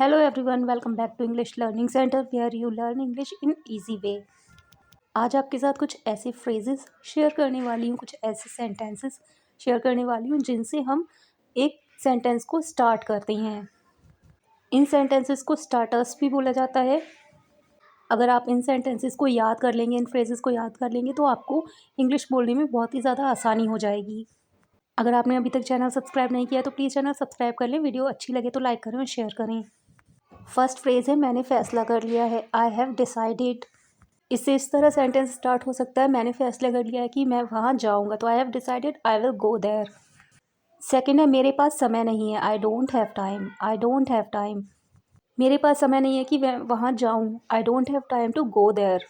Hello everyone, welcome back to English learning centre where you learn English in easy way. आज आपके साथ कुछ ऐसे फ्रेजेस शेयर करने वाली हूँ, कुछ ऐसे सेंटेंसेस शेयर करने वाली हूँ जिनसे हम एक सेंटेंस को स्टार्ट करते हैं। इन सेंटेंसेस को स्टार्टर्स भी बोला जाता है। अगर आप इन सेंटेंसेस को याद कर लेंगे, इन फ्रेजेस को याद कर लेंगे तो आपको इंग्लिश बोलने में बहुत ही ज़्यादा आसानी हो जाएगी। अगर आपने अभी तक चैनल सब्सक्राइब नहीं किया तो प्लीज़ चैनल सब्सक्राइब कर लें। वीडियो अच्छी लगे तो लाइक करें और शेयर करें। फर्स्ट फ्रेज है, मैंने फैसला कर लिया है। I have decided. इससे इस तरह सेंटेंस स्टार्ट हो सकता है, मैंने फैसला कर लिया है कि मैं वहाँ जाऊँगा, तो I have decided I will go there. Second है, मेरे पास समय नहीं है। I don't have time. I don't have time. मेरे पास समय नहीं है कि मैं वहाँ जाऊँ। I don't have time to go there.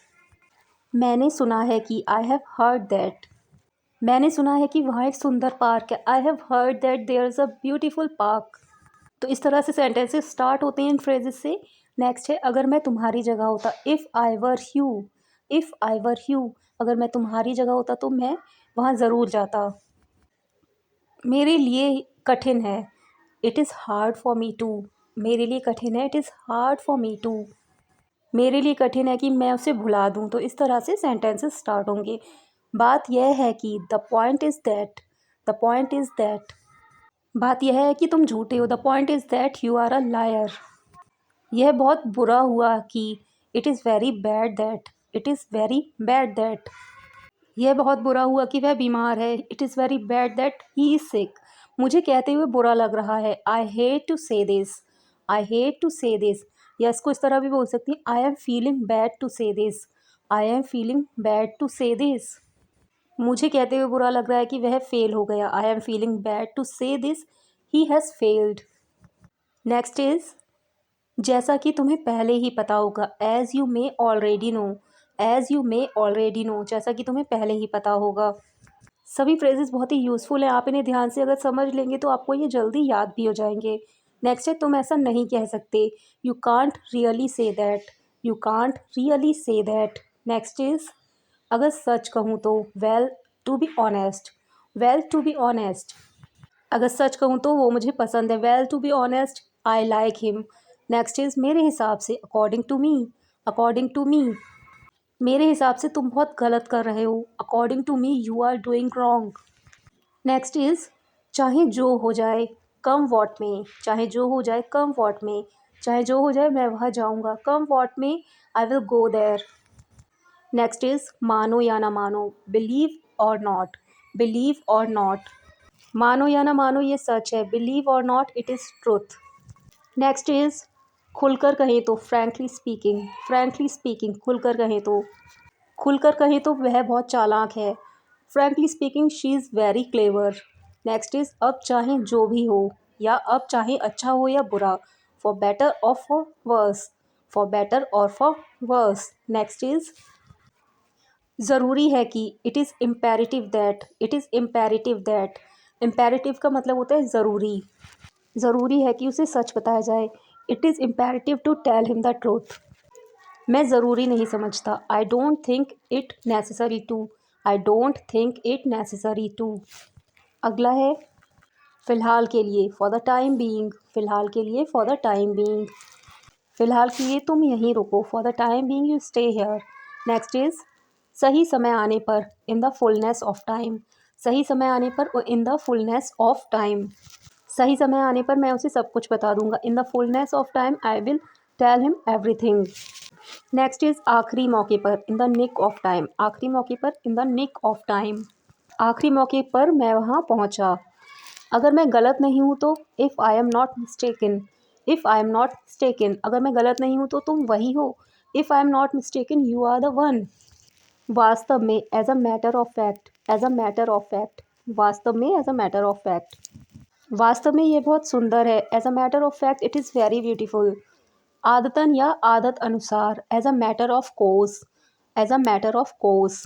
मैंने सुना है कि आई हैव हर्ड दैट। मैंने सुना है कि वहाँ एक सुंदर पार्क है। I have heard that there is a beautiful park. तो इस तरह से सेंटेंसेस स्टार्ट होते हैं इन फ्रेजेस से। नेक्स्ट है, अगर मैं तुम्हारी जगह होता। If I were you. If I were you, अगर मैं तुम्हारी जगह होता तो मैं वहाँ ज़रूर जाता। मेरे लिए कठिन है। It is hard for me to. मेरे लिए कठिन है। It is hard for me to. मेरे लिए कठिन है कि मैं उसे भुला दूँ। तो इस तरह से सेंटेंसेस स्टार्ट होंगे। बात यह है कि the point is that. The point is that. बात यह है कि तुम झूठे हो। The point is that you are a liar. यह बहुत बुरा हुआ कि it is very bad that. It is very bad that. यह बहुत बुरा हुआ कि वह बीमार है। It is very bad that he is sick. मुझे कहते हुए बुरा लग रहा है। I hate to say this. I hate to say this. या इसको इस तरह भी बोल सकती हैं, I am feeling bad to say this. I am feeling bad to say this. मुझे कहते हुए बुरा लग रहा है कि वह फेल हो गया। I am feeling bad to say this he has failed. Next is, जैसा कि तुम्हें पहले ही पता होगा। As you may already know. As you may already know, जैसा कि तुम्हें पहले ही पता होगा। सभी फ्रेजेस बहुत ही यूज़फुल हैं। आप इन्हें ध्यान से अगर समझ लेंगे तो आपको ये जल्दी याद भी हो जाएंगे। नेक्स्ट है, तुम ऐसा नहीं कह सकते। You can't really say that. You can't really say that. Next is, अगर सच कहूँ तो। Well to be honest. Well to be honest, अगर सच कहूँ तो वो मुझे पसंद है। Well to be honest, I like him. Next is, मेरे हिसाब से। According to me. According to me, मेरे हिसाब से तुम बहुत गलत कर रहे हो। According to me you are doing wrong. Next is, चाहे जो हो जाए। कम वॉट में। चाहे जो हो जाए, कम वॉट में। चाहे जो हो जाए मैं वहाँ जाऊँगा। Come what may, I will go there. Next is, मानो या ना मानो। बिलीव और नॉट। बिलीव और नॉट, मानो या ना मानो ये सच है। बिलीव और not, it is truth. Next is, खुलकर कहें तो। Frankly speaking. फ्रैंकली स्पीकिंग, खुलकर कहें तो। खुलकर कहें तो वह बहुत चालाक है। Frankly speaking, she is very clever. Next is, अब चाहे जो भी हो, या अब चाहे अच्छा हो या बुरा। फॉर बेटर और फॉर वर्स। फॉर बेटर और फॉर वर्स। नेक्स्ट इज़, ज़रूरी है कि। It is imperative that. It is imperative that. Imperative का मतलब होता है ज़रूरी। ज़रूरी है कि उसे सच बताया जाए। It is imperative to tell him the truth. मैं ज़रूरी नहीं समझता। I don't think it necessary to. I don't think it necessary to. अगला है, फ़िलहाल के लिए। For the time being. फ़िलहाल के लिए, फॉर द टाइम बीइंग। फ़िलहाल के लिए तुम यहीं रुको। For the time being you stay here. Next is, सही समय आने पर। In the fullness of time. सही समय आने पर, in the fullness of time. सही समय आने पर मैं उसे सब कुछ बता दूंगा। In the fullness of time I will tell him everything. Next is, आखिरी मौके पर। In the nick of time. आखिरी मौके पर, in the nick of time. आखिरी मौके पर मैं वहाँ पहुँचा। अगर मैं गलत नहीं हूँ तो। If I am not mistaken. If I am not mistaken, अगर मैं गलत नहीं हूँ तो तुम वही हो। If I am not mistaken you are the one. वास्तव में, as a matter of fact. As a matter of fact, वास्तव में, as a matter of fact. वास्तव में ये बहुत सुंदर है। As a matter of fact, it is very beautiful. आदतन या आदत अनुसार। As a matter of course. As a matter of course,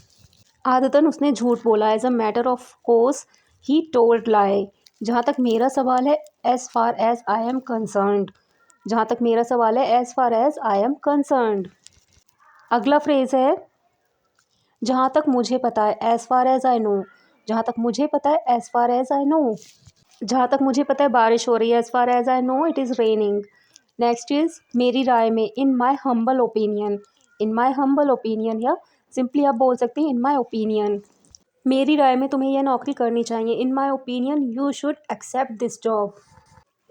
आदतन उसने झूठ बोला। As a matter of course he told lie. जहाँ तक मेरा सवाल है, as far as I am concerned. जहाँ तक मेरा सवाल है, as far as I am concerned. अगला फ्रेज है, जहाँ तक मुझे पता है। As far as I know. जहाँ तक मुझे पता है, as far as I know. जहाँ तक मुझे पता है बारिश हो रही है। As far as I know it is raining. Next is मेरी राय में, in my humble opinion. In my humble opinion या सिंपली आप बोल सकते हैं इन माई ओपिनियन। मेरी राय में तुम्हें यह नौकरी करनी चाहिए। In my opinion you should accept this job.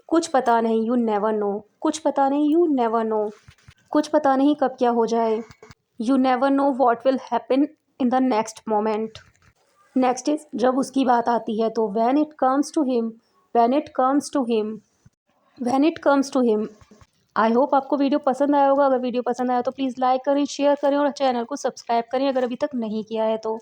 कुछ पता नहीं, यू नेवर नो। कुछ पता नहीं, यू नेवर नो। कुछ पता नहीं कब क्या हो जाए। You never know what will happen in the next moment. Next is जब उसकी बात आती है तो when it comes to him. When it comes to him. When it comes to him. I hope आपको वीडियो पसंद आया होगा। अगर वीडियो पसंद आया तो प्लीज़ लाइक करें, शेयर करें और चैनल को सब्सक्राइब करें अगर अभी तक नहीं किया है तो।